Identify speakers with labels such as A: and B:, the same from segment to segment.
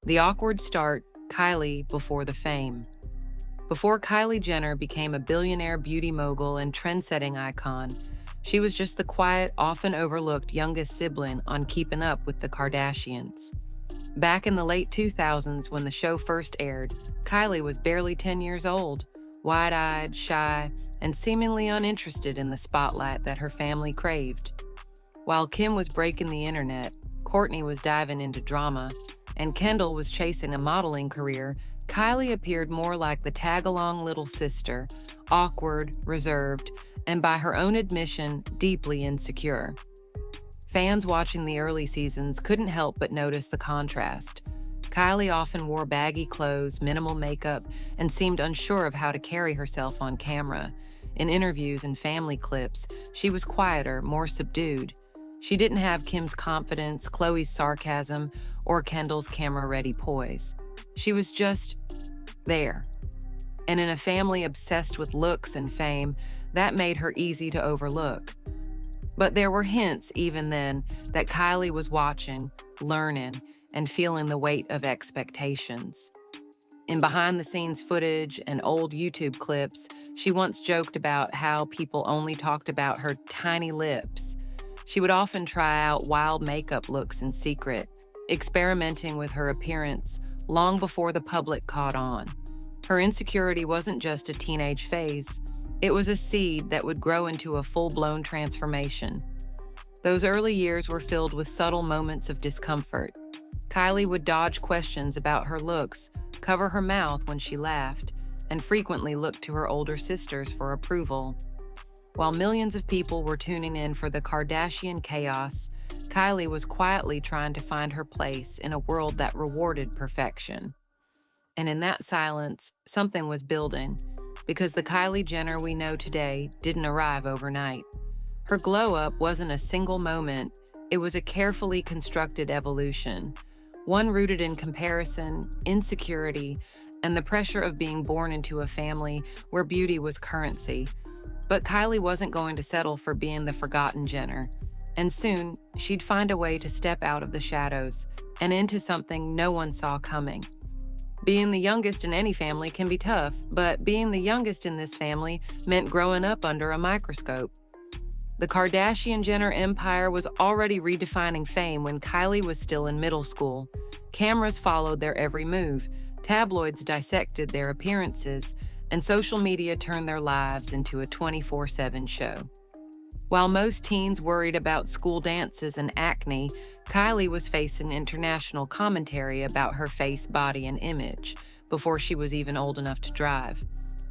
A: The awkward start, Kylie before the fame. Before Kylie Jenner became a billionaire beauty mogul and trend-setting icon, she was just the quiet, often overlooked youngest sibling on Keeping Up with the Kardashians. Back in the late 2000s, when the show first aired, Kylie was barely 10 years old, wide-eyed, shy, and seemingly uninterested in the spotlight that her family craved. While Kim was breaking the internet, Kourtney was diving into drama, and Kendall was chasing a modeling career, Kylie appeared more like the tag-along little sister, awkward, reserved, and by her own admission, deeply insecure. Fans watching the early seasons couldn't help but notice the contrast. Kylie often wore baggy clothes, minimal makeup, and seemed unsure of how to carry herself on camera. In interviews and family clips, she was quieter, more subdued. She didn't have Kim's confidence, Khloe's sarcasm, or Kendall's camera-ready poise. She was just there. And in a family obsessed with looks and fame, that made her easy to overlook. But there were hints, even then, that Kylie was watching, learning, and feeling the weight of expectations. In behind-the-scenes footage and old YouTube clips, she once joked about how people only talked about her tiny lips. She would often try out wild makeup looks in secret, experimenting with her appearance long before the public caught on. Her insecurity wasn't just a teenage phase. It was a seed that would grow into a full-blown transformation. Those early years were filled with subtle moments of discomfort. Kylie would dodge questions about her looks, cover her mouth when she laughed, and frequently look to her older sisters for approval. While millions of people were tuning in for the Kardashian chaos, Kylie was quietly trying to find her place in a world that rewarded perfection. And in that silence, something was building, because the Kylie Jenner we know today didn't arrive overnight. Her glow-up wasn't a single moment, it was a carefully constructed evolution, one rooted in comparison, insecurity, and the pressure of being born into a family where beauty was currency. But Kylie wasn't going to settle for being the forgotten Jenner, and soon she'd find a way to step out of the shadows and into something no one saw coming. Being the youngest in any family can be tough, but being the youngest in this family meant growing up under a microscope. The Kardashian-Jenner empire was already redefining fame when Kylie was still in middle school. Cameras followed their every move, tabloids dissected their appearances, and social media turned their lives into a 24/7 show. While most teens worried about school dances and acne, Kylie was facing international commentary about her face, body, and image before she was even old enough to drive.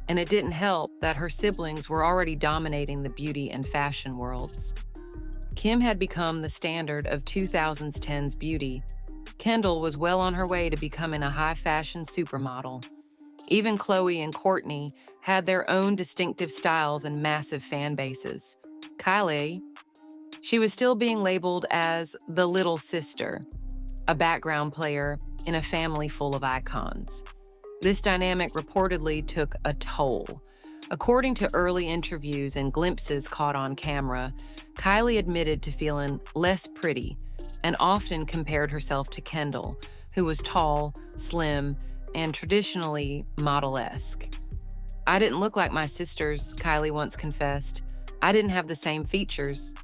A: And it didn't help that her siblings were already dominating the beauty and fashion worlds. Kim had become the standard of 2010's beauty. Kendall was well on her way to becoming a high-fashion supermodel. Even Khloe and Kourtney had their own distinctive styles and massive fan bases. Kylie, she was still being labeled as the little sister, a background player in a family full of icons. This dynamic reportedly took a toll. According to early interviews and glimpses caught on camera, Kylie admitted to feeling less pretty and often compared herself to Kendall, who was tall, slim, and traditionally model-esque. "I didn't look like my sisters," Kylie once confessed. "I didn't have the same features."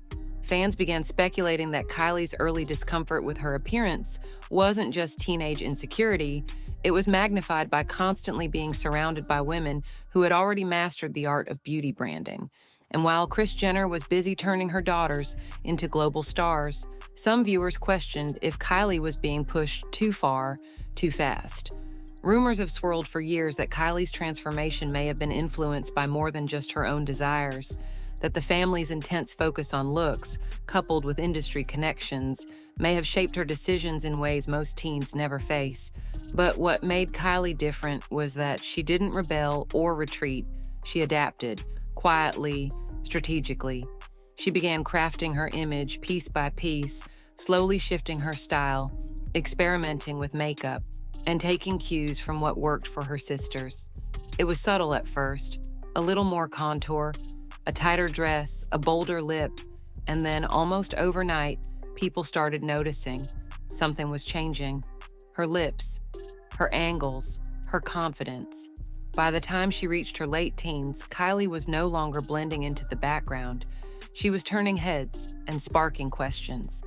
A: Fans began speculating that Kylie's early discomfort with her appearance wasn't just teenage insecurity, it was magnified by constantly being surrounded by women who had already mastered the art of beauty branding. And while Kris Jenner was busy turning her daughters into global stars, some viewers questioned if Kylie was being pushed too far, too fast. Rumors have swirled for years that Kylie's transformation may have been influenced by more than just her own desires, that the family's intense focus on looks, coupled with industry connections, may have shaped her decisions in ways most teens never face. But what made Kylie different was that she didn't rebel or retreat. She adapted, quietly, strategically. She began crafting her image piece by piece, slowly shifting her style, experimenting with makeup, and taking cues from what worked for her sisters. It was subtle at first, a little more contour, a tighter dress, a bolder lip, and then almost overnight, people started noticing. Something was changing. her lips, her angles, her confidence. By the time she reached her late teens, Kylie was no longer blending into the background. She was turning heads and sparking questions.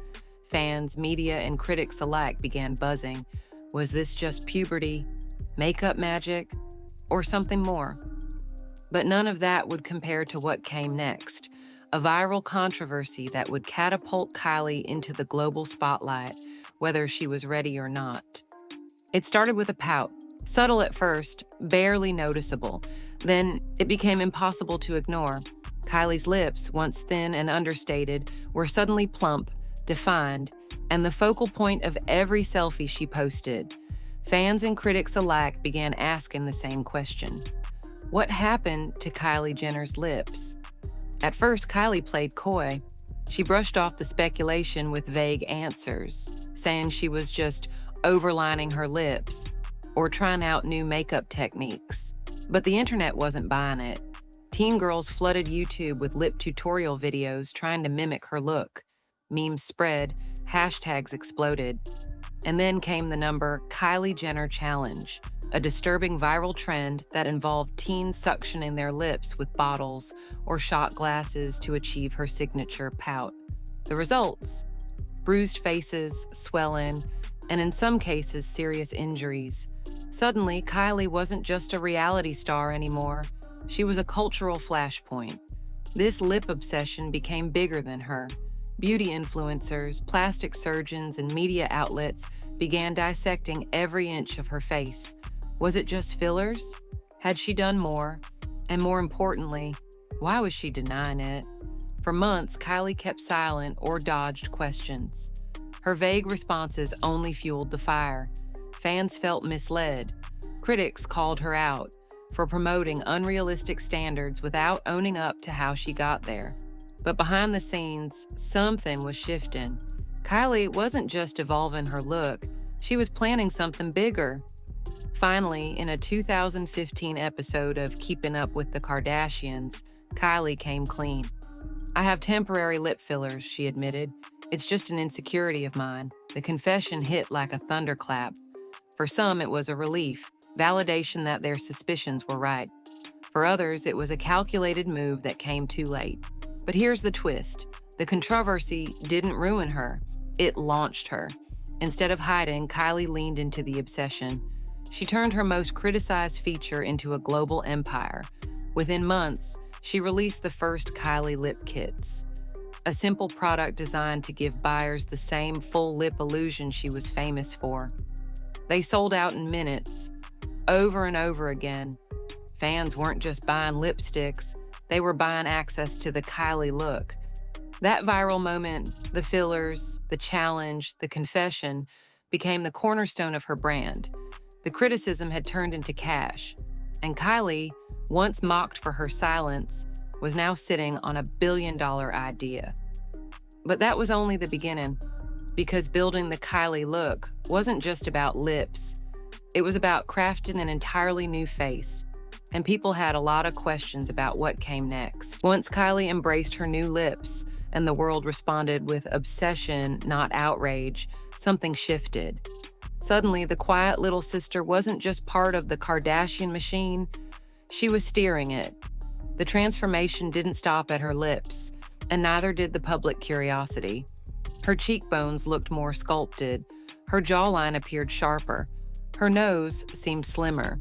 A: Fans, media, and critics alike began buzzing. Was this just puberty, makeup magic, or something more? But none of that would compare to what came next, a viral controversy that would catapult Kylie into the global spotlight, whether she was ready or not. It started with a pout, subtle at first, barely noticeable. Then it became impossible to ignore. Kylie's lips, once thin and understated, were suddenly plump, defined, and the focal point of every selfie she posted. Fans and critics alike began asking the same question. What happened to Kylie Jenner's lips? At first, Kylie played coy. She brushed off the speculation with vague answers, saying she was just overlining her lips or trying out new makeup techniques. But the internet wasn't buying it. Teen girls flooded YouTube with lip tutorial videos trying to mimic her look. Memes spread, hashtags exploded. And then came the number Kylie Jenner Challenge, a disturbing viral trend that involved teens suctioning their lips with bottles or shot glasses to achieve her signature pout. The results? Bruised faces, swelling, and in some cases, serious injuries. Suddenly, Kylie wasn't just a reality star anymore. She was a cultural flashpoint. This lip obsession became bigger than her. Beauty influencers, plastic surgeons, and media outlets began dissecting every inch of her face. Was it just fillers? Had she done more? And more importantly, why was she denying it? For months, Kylie kept silent or dodged questions. Her vague responses only fueled the fire. Fans felt misled. Critics called her out for promoting unrealistic standards without owning up to how she got there. But behind the scenes, something was shifting. Kylie wasn't just evolving her look, she was planning something bigger. Finally, in a 2015 episode of Keeping Up with the Kardashians, Kylie came clean. I have temporary lip fillers, she admitted. It's just an insecurity of mine. The confession hit like a thunderclap. For some, it was a relief, validation that their suspicions were right. For others, it was a calculated move that came too late. But here's the twist. The controversy didn't ruin her. It launched her. Instead of hiding, Kylie leaned into the obsession. She turned her most criticized feature into a global empire. Within months, she released the first Kylie lip kits, a simple product designed to give buyers the same full lip illusion she was famous for. They sold out in minutes, over and over again. Fans weren't just buying lipsticks, they were buying access to the Kylie look. That viral moment, the fillers, the challenge, the confession, became the cornerstone of her brand. The criticism had turned into cash, and Kylie, once mocked for her silence, was now sitting on $1 billion idea. But that was only the beginning, because building the Kylie look wasn't just about lips. It was about crafting an entirely new face, and people had a lot of questions about what came next. Once Kylie embraced her new lips and the world responded with obsession, not outrage, something shifted. Suddenly, the quiet little sister wasn't just part of the Kardashian machine, she was steering it. The transformation didn't stop at her lips, and neither did the public curiosity. Her cheekbones looked more sculpted, her jawline appeared sharper, her nose seemed slimmer.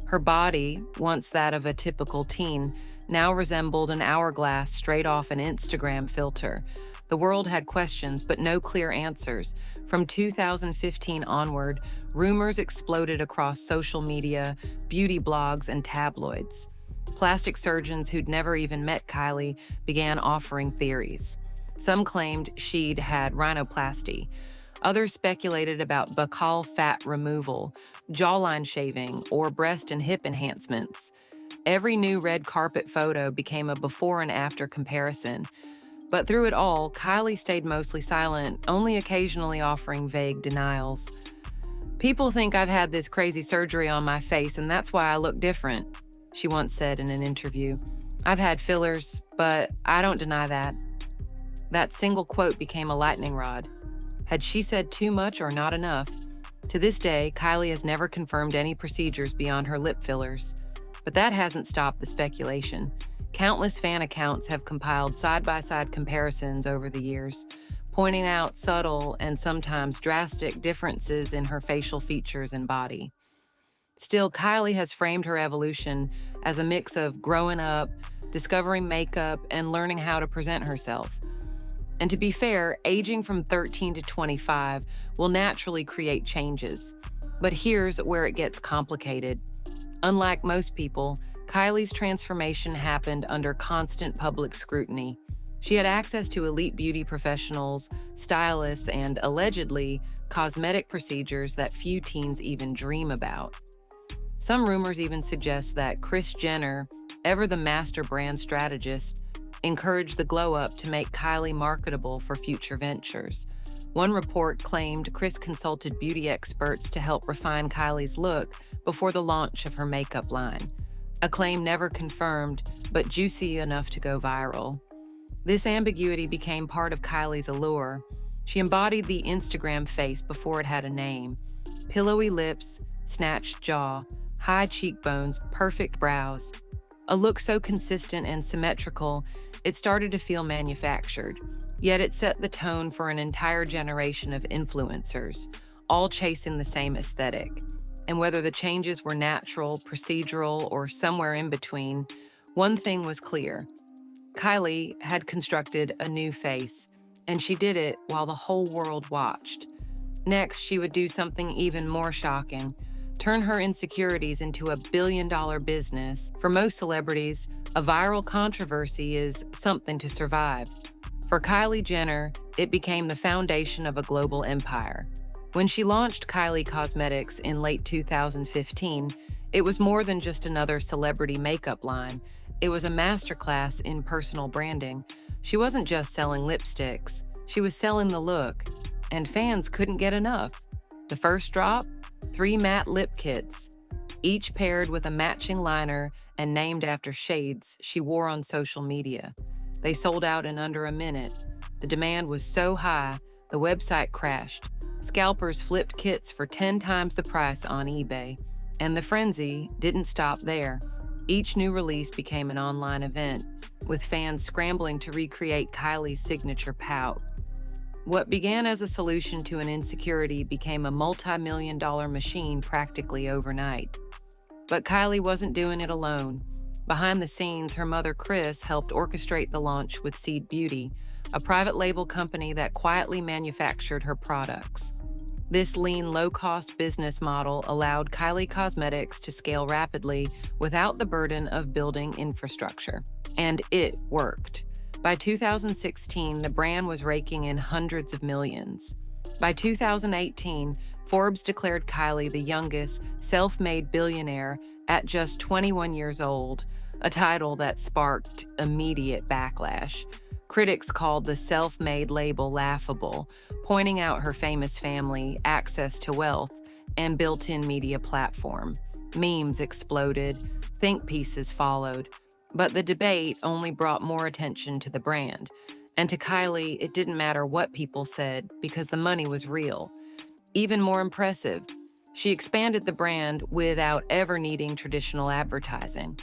A: Her body, once that of a typical teen, now resembled an hourglass straight off an Instagram filter. The world had questions, but no clear answers. From 2015 onward, rumors exploded across social media, beauty blogs, and tabloids. Plastic surgeons who'd never even met Kylie began offering theories. Some claimed she'd had rhinoplasty. Others speculated about buccal fat removal, jawline shaving, or breast and hip enhancements. Every new red carpet photo became a before and after comparison. But through it all, Kylie stayed mostly silent, only occasionally offering vague denials. "People think I've had this crazy surgery on my face, and that's why I look different," she once said in an interview. "I've had fillers, but I don't deny that." That single quote became a lightning rod. Had she said too much or not enough? To this day, Kylie has never confirmed any procedures beyond her lip fillers. But that hasn't stopped the speculation. Countless fan accounts have compiled side-by-side comparisons over the years, pointing out subtle and sometimes drastic differences in her facial features and body. Still, Kylie has framed her evolution as a mix of growing up, discovering makeup, and learning how to present herself. And to be fair, aging from 13 to 25 will naturally create changes. But here's where it gets complicated. Unlike most people, Kylie's transformation happened under constant public scrutiny. She had access to elite beauty professionals, stylists, and allegedly cosmetic procedures that few teens even dream about. Some rumors even suggest that Kris Jenner, ever the master brand strategist, encouraged the glow-up to make Kylie marketable for future ventures. One report claimed Kris consulted beauty experts to help refine Kylie's look before the launch of her makeup line. A claim never confirmed, but juicy enough to go viral. This ambiguity became part of Kylie's allure. She embodied the Instagram face before it had a name. Pillowy lips, snatched jaw, high cheekbones, perfect brows. A look so consistent and symmetrical, it started to feel manufactured. Yet it set the tone for an entire generation of influencers, all chasing the same aesthetic. And whether the changes were natural, procedural, or somewhere in between, one thing was clear. Kylie had constructed a new face, and she did it while the whole world watched. Next, she would do something even more shocking, turn her insecurities into a billion-dollar business. For most celebrities, a viral controversy is something to survive. For Kylie Jenner, it became the foundation of a global empire. When she launched Kylie Cosmetics in late 2015, it was more than just another celebrity makeup line. It was a masterclass in personal branding. She wasn't just selling lipsticks, she was selling the look, and fans couldn't get enough. The first drop? 3 matte lip kits, each paired with a matching liner and named after shades she wore on social media. They sold out in under a minute. The demand was so high, the website crashed. Scalpers flipped kits for 10 times the price on eBay. And the frenzy didn't stop there. Each new release became an online event, with fans scrambling to recreate Kylie's signature pout. What began as a solution to an insecurity became a multi-million-dollar machine practically overnight. But Kylie wasn't doing it alone. Behind the scenes, her mother Kris helped orchestrate the launch with Seed Beauty, a private label company that quietly manufactured her products. This lean, low-cost business model allowed Kylie Cosmetics to scale rapidly without the burden of building infrastructure. And it worked. By 2016, the brand was raking in hundreds of millions. By 2018, Forbes declared Kylie the youngest self-made billionaire at just 21 years old, a title that sparked immediate backlash. Critics called the self-made label laughable, pointing out her famous family, access to wealth, and built-in media platform. Memes exploded, think pieces followed. But the debate only brought more attention to the brand. And to Kylie, it didn't matter what people said because the money was real. Even more impressive, she expanded the brand without ever needing traditional advertising.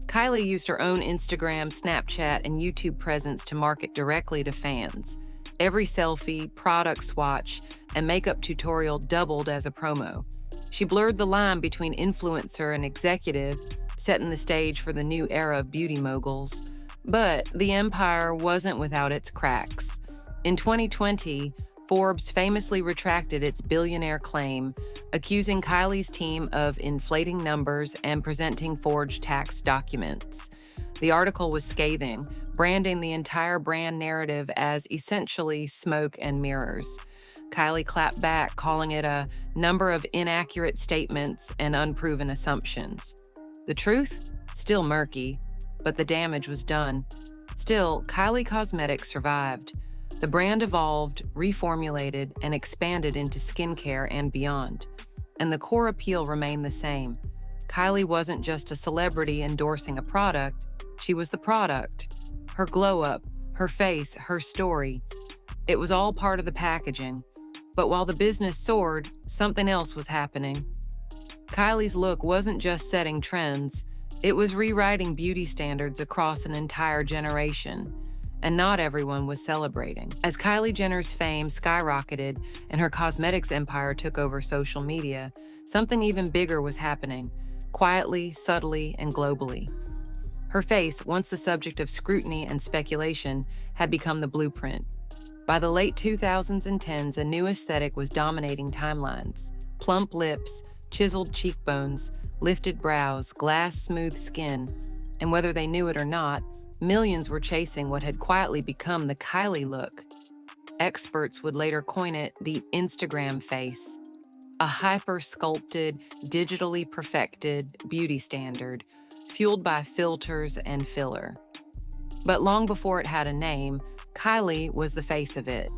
A: Kylie used her own Instagram, Snapchat, and YouTube presence to market directly to fans. Every selfie, product swatch, and makeup tutorial doubled as a promo. She blurred the line between influencer and executive, setting the stage for the new era of beauty moguls. But the empire wasn't without its cracks. In 2020, Forbes famously retracted its billionaire claim, accusing Kylie's team of inflating numbers and presenting forged tax documents. The article was scathing, branding the entire brand narrative as essentially smoke and mirrors. Kylie clapped back, calling it a number of inaccurate statements and unproven assumptions. The truth? Still murky, but the damage was done. Still, Kylie Cosmetics survived. The brand evolved, reformulated, and expanded into skincare and beyond. And the core appeal remained the same. Kylie wasn't just a celebrity endorsing a product, she was the product. Her glow-up, her face, her story. It was all part of the packaging. But while the business soared, something else was happening. Kylie's look wasn't just setting trends, it was rewriting beauty standards across an entire generation. And not everyone was celebrating. As Kylie Jenner's fame skyrocketed and her cosmetics empire took over social media, something even bigger was happening, quietly, subtly, and globally. Her face, once the subject of scrutiny and speculation, had become the blueprint. By the late 2000s and 10s, a new aesthetic was dominating timelines. Plump lips, chiseled cheekbones, lifted brows, glass-smooth skin. And whether they knew it or not, millions were chasing what had quietly become the Kylie look. Experts would later coin it the Instagram face, a hyper-sculpted, digitally perfected beauty standard, fueled by filters and filler. But long before it had a name, Kylie was the face of it.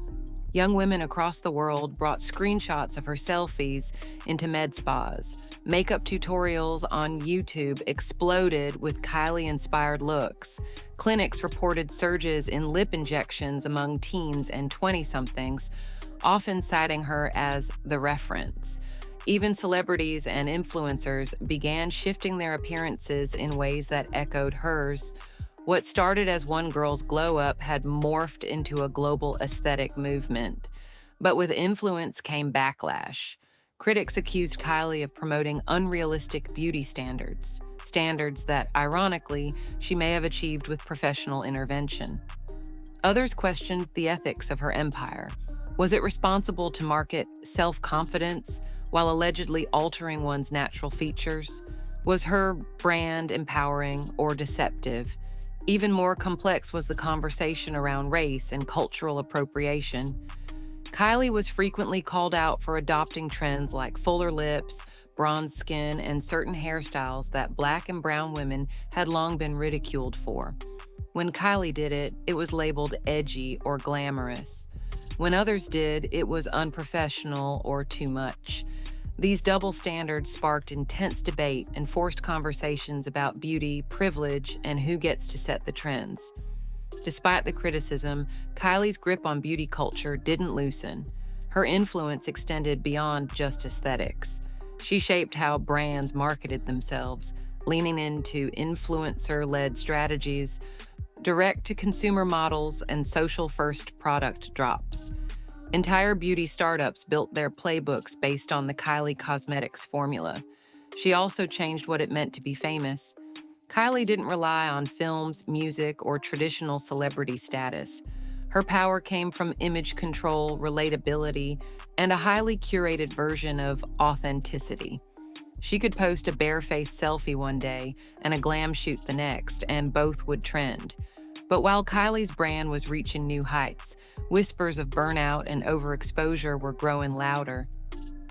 A: Young women across the world brought screenshots of her selfies into med spas. Makeup tutorials on YouTube exploded with Kylie-inspired looks. Clinics reported surges in lip injections among teens and 20-somethings, often citing her as the reference. Even celebrities and influencers began shifting their appearances in ways that echoed hers. What started as one girl's glow-up had morphed into a global aesthetic movement. But with influence came backlash. Critics accused Kylie of promoting unrealistic beauty standards, standards that, ironically, she may have achieved with professional intervention. Others questioned the ethics of her empire. Was it responsible to market self-confidence while allegedly altering one's natural features? Was her brand empowering or deceptive? Even more complex was the conversation around race and cultural appropriation. Kylie was frequently called out for adopting trends like fuller lips, bronze skin, and certain hairstyles that Black and brown women had long been ridiculed for. When Kylie did it, it was labeled edgy or glamorous. When others did, it was unprofessional or too much. These double standards sparked intense debate and forced conversations about beauty, privilege, and who gets to set the trends. Despite the criticism, Kylie's grip on beauty culture didn't loosen. Her influence extended beyond just aesthetics. She shaped how brands marketed themselves, leaning into influencer-led strategies, direct-to-consumer models, and social-first product drops. Entire beauty startups built their playbooks based on the Kylie Cosmetics formula. She also changed what it meant to be famous. Kylie didn't rely on films, music, or traditional celebrity status. Her power came from image control, relatability, and a highly curated version of authenticity. She could post a bare-faced selfie one day and a glam shoot the next, and both would trend. But while Kylie's brand was reaching new heights, whispers of burnout and overexposure were growing louder.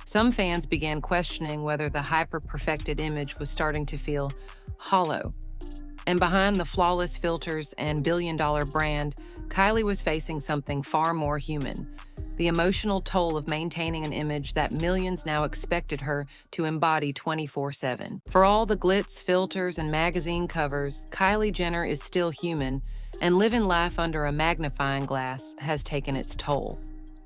A: Some fans began questioning whether the hyper-perfected image was starting to feel hollow. And behind the flawless filters and billion-dollar brand, Kylie was facing something far more human: the emotional toll of maintaining an image that millions now expected her to embody 24/7. For all the glitz, filters, and magazine covers, Kylie Jenner is still human, and living life under a magnifying glass has taken its toll.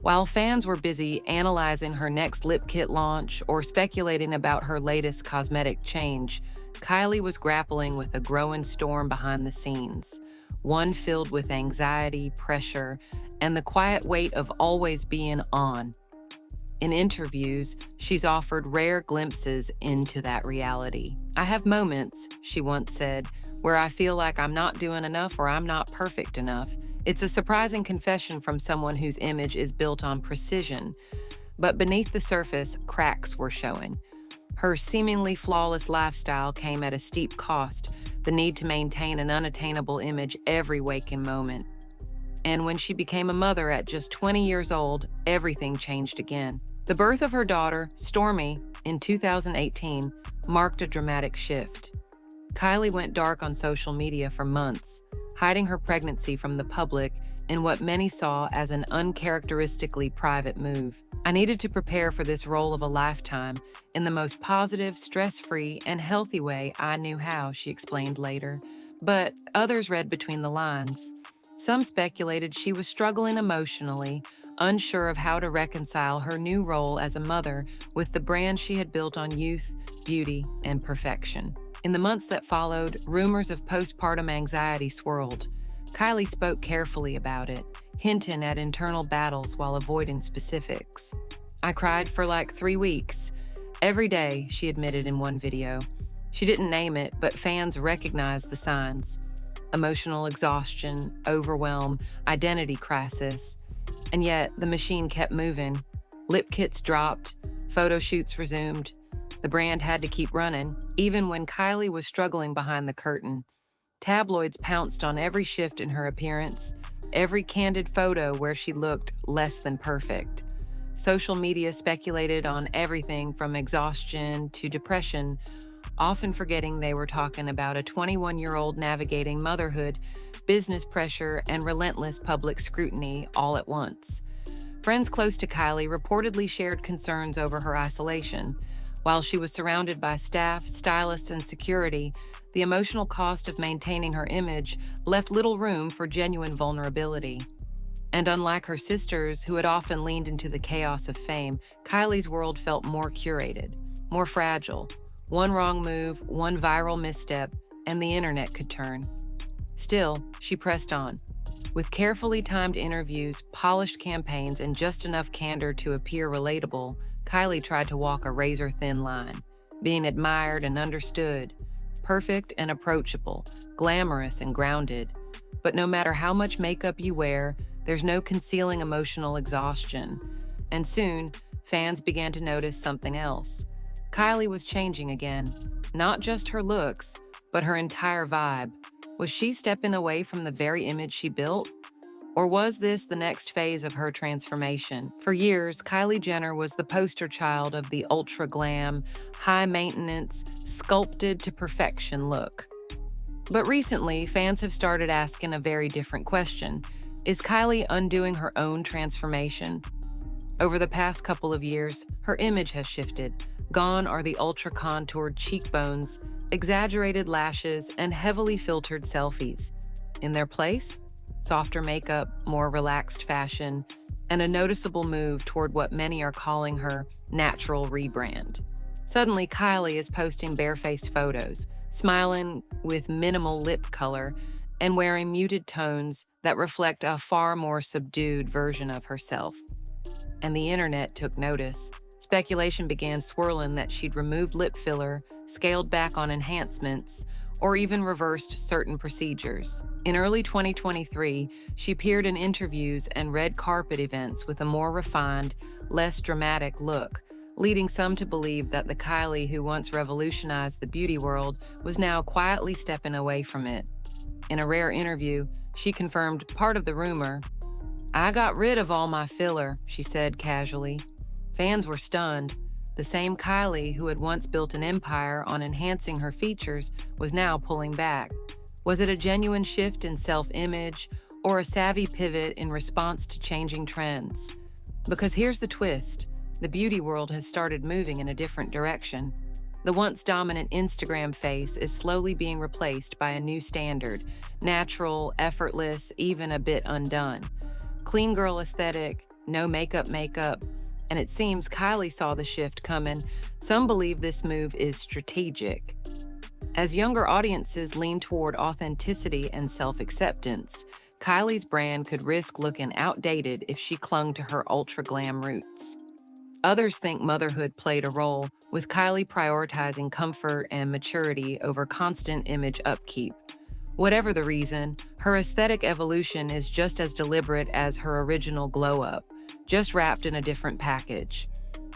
A: While fans were busy analyzing her next lip kit launch or speculating about her latest cosmetic change, Kylie was grappling with a growing storm behind the scenes, one filled with anxiety, pressure, and the quiet weight of always being on. In interviews, she's offered rare glimpses into that reality. "I have moments," she once said, "where I feel like I'm not doing enough or I'm not perfect enough." It's a surprising confession from someone whose image is built on precision. But beneath the surface, cracks were showing. Her seemingly flawless lifestyle came at a steep cost, the need to maintain an unattainable image every waking moment. And when she became a mother at just 20 years old, everything changed again. The birth of her daughter, Stormy, in 2018, marked a dramatic shift. Kylie went dark on social media for months, hiding her pregnancy from the public in what many saw as an uncharacteristically private move. "I needed to prepare for this role of a lifetime in the most positive, stress-free, and healthy way I knew how," she explained later. But others read between the lines. Some speculated she was struggling emotionally, unsure of how to reconcile her new role as a mother with the brand she had built on youth, beauty, and perfection. In the months that followed, rumors of postpartum anxiety swirled. Kylie spoke carefully about it, hinting at internal battles while avoiding specifics. "I cried for like 3 weeks. Every day," she admitted in one video. She didn't name it, but fans recognized the signs: emotional exhaustion, overwhelm, identity crisis. And yet, the machine kept moving. Lip kits dropped, photo shoots resumed. The brand had to keep running, even when Kylie was struggling behind the curtain. Tabloids pounced on every shift in her appearance, every candid photo where she looked less than perfect. Social media speculated on everything from exhaustion to depression, often forgetting they were talking about a 21-year-old navigating motherhood, business pressure, and relentless public scrutiny all at once. Friends close to Kylie reportedly shared concerns over her isolation. While she was surrounded by staff, stylists, and security, the emotional cost of maintaining her image left little room for genuine vulnerability. And unlike her sisters, who had often leaned into the chaos of fame, Kylie's world felt more curated, more fragile. One wrong move, one viral misstep, and the internet could turn. Still, she pressed on. With carefully timed interviews, polished campaigns, and just enough candor to appear relatable, Kylie tried to walk a razor-thin line, being admired and understood, perfect and approachable, glamorous and grounded. But no matter how much makeup you wear, there's no concealing emotional exhaustion. And soon, fans began to notice something else. Kylie was changing again, not just her looks, but her entire vibe. Was she stepping away from the very image she built? Or was this the next phase of her transformation? For years, Kylie Jenner was the poster child of the ultra-glam, high-maintenance, sculpted to perfection look. But recently, fans have started asking a very different question. Is Kylie undoing her own transformation? Over the past couple of years, her image has shifted. Gone are the ultra-contoured cheekbones, exaggerated lashes, and heavily filtered selfies. In their place, softer makeup, more relaxed fashion, and a noticeable move toward what many are calling her natural rebrand. Suddenly, Kylie is posting barefaced photos, smiling with minimal lip color, and wearing muted tones that reflect a far more subdued version of herself. And the internet took notice. Speculation began swirling that she'd removed lip filler, scaled back on enhancements, or even reversed certain procedures. In early 2023, she appeared in interviews and red carpet events with a more refined, less dramatic look, leading some to believe that the Kylie who once revolutionized the beauty world was now quietly stepping away from it. In a rare interview, she confirmed part of the rumor. "I got rid of all my filler," she said casually. Fans were stunned. The same Kylie who had once built an empire on enhancing her features was now pulling back. Was it a genuine shift in self-image or a savvy pivot in response to changing trends? Because here's the twist. The beauty world has started moving in a different direction. The once dominant Instagram face is slowly being replaced by a new standard, natural, effortless, even a bit undone. Clean girl aesthetic, no makeup, and it seems Kylie saw the shift coming. Some believe this move is strategic. As younger audiences lean toward authenticity and self-acceptance, Kylie's brand could risk looking outdated if she clung to her ultra-glam roots. Others think motherhood played a role, with Kylie prioritizing comfort and maturity over constant image upkeep. Whatever the reason, her aesthetic evolution is just as deliberate as her original glow-up, just wrapped in a different package.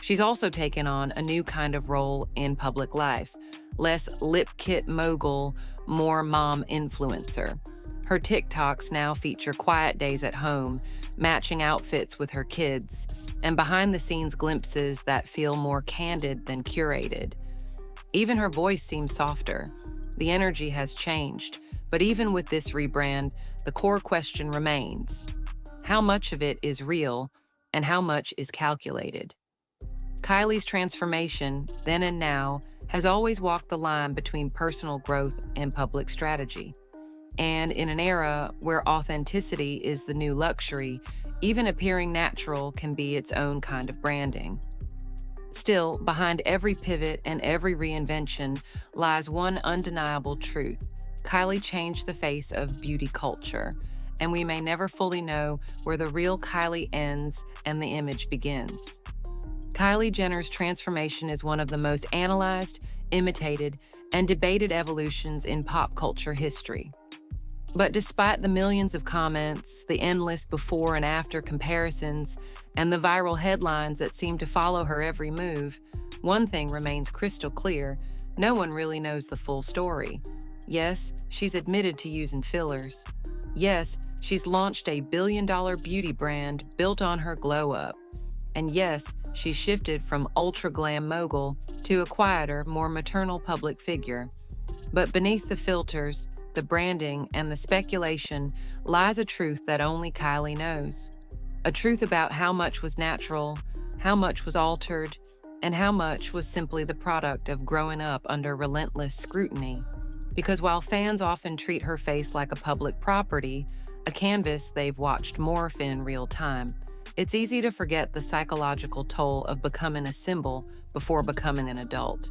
A: She's also taken on a new kind of role in public life, less lip kit mogul, more mom influencer. Her TikToks now feature quiet days at home, matching outfits with her kids, and behind-the-scenes glimpses that feel more candid than curated. Even her voice seems softer. The energy has changed, but even with this rebrand, the core question remains: how much of it is real and how much is calculated? Kylie's transformation, then and now, has always walked the line between personal growth and public strategy. And in an era where authenticity is the new luxury, Even appearing natural can be its own kind of branding. Still, behind every pivot and every reinvention lies one undeniable truth. Kylie changed the face of beauty culture, and we may never fully know where the real Kylie ends and the image begins. Kylie Jenner's transformation is one of the most analyzed, imitated, and debated evolutions in pop culture history. But despite the millions of comments, the endless before and after comparisons, and the viral headlines that seem to follow her every move, one thing remains crystal clear: no one really knows the full story. Yes, she's admitted to using fillers. Yes, she's launched a billion-dollar beauty brand built on her glow-up. And yes, she's shifted from ultra-glam mogul to a quieter, more maternal public figure. But beneath the filters, the branding, and the speculation lies a truth that only Kylie knows. A truth about how much was natural, how much was altered, and how much was simply the product of growing up under relentless scrutiny. Because while fans often treat her face like a public property, a canvas they've watched morph in real time, it's easy to forget the psychological toll of becoming a symbol before becoming an adult.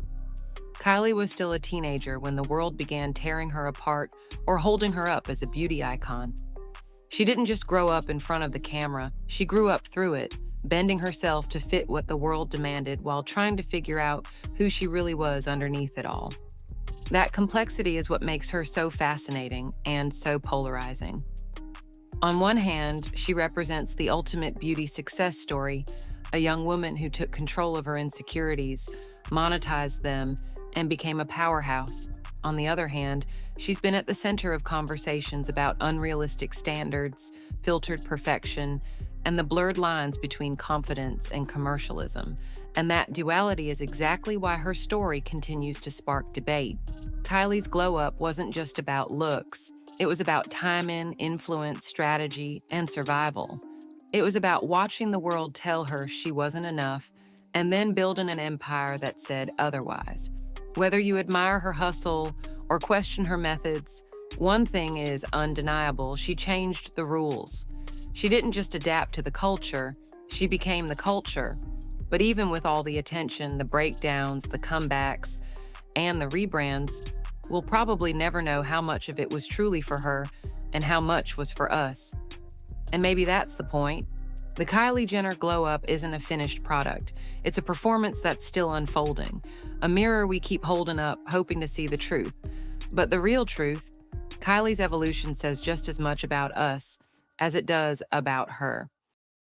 A: Kylie was still a teenager when the world began tearing her apart or holding her up as a beauty icon. She didn't just grow up in front of the camera, she grew up through it, bending herself to fit what the world demanded while trying to figure out who she really was underneath it all. That complexity is what makes her so fascinating and so polarizing. On one hand, she represents the ultimate beauty success story, a young woman who took control of her insecurities, monetized them, and became a powerhouse. On the other hand, she's been at the center of conversations about unrealistic standards, filtered perfection, and the blurred lines between confidence and commercialism. And that duality is exactly why her story continues to spark debate. Kylie's glow-up wasn't just about looks. It was about timing, influence, strategy, and survival. It was about watching the world tell her she wasn't enough and then building an empire that said otherwise. Whether you admire her hustle or question her methods, one thing is undeniable: she changed the rules. She didn't just adapt to the culture, she became the culture. But even with all the attention, the breakdowns, the comebacks, and the rebrands, we'll probably never know how much of it was truly for her and how much was for us. And maybe that's the point. The Kylie Jenner glow-up isn't a finished product. It's a performance that's still unfolding, a mirror we keep holding up, hoping to see the truth. But the real truth, Kylie's evolution says just as much about us as it does about her.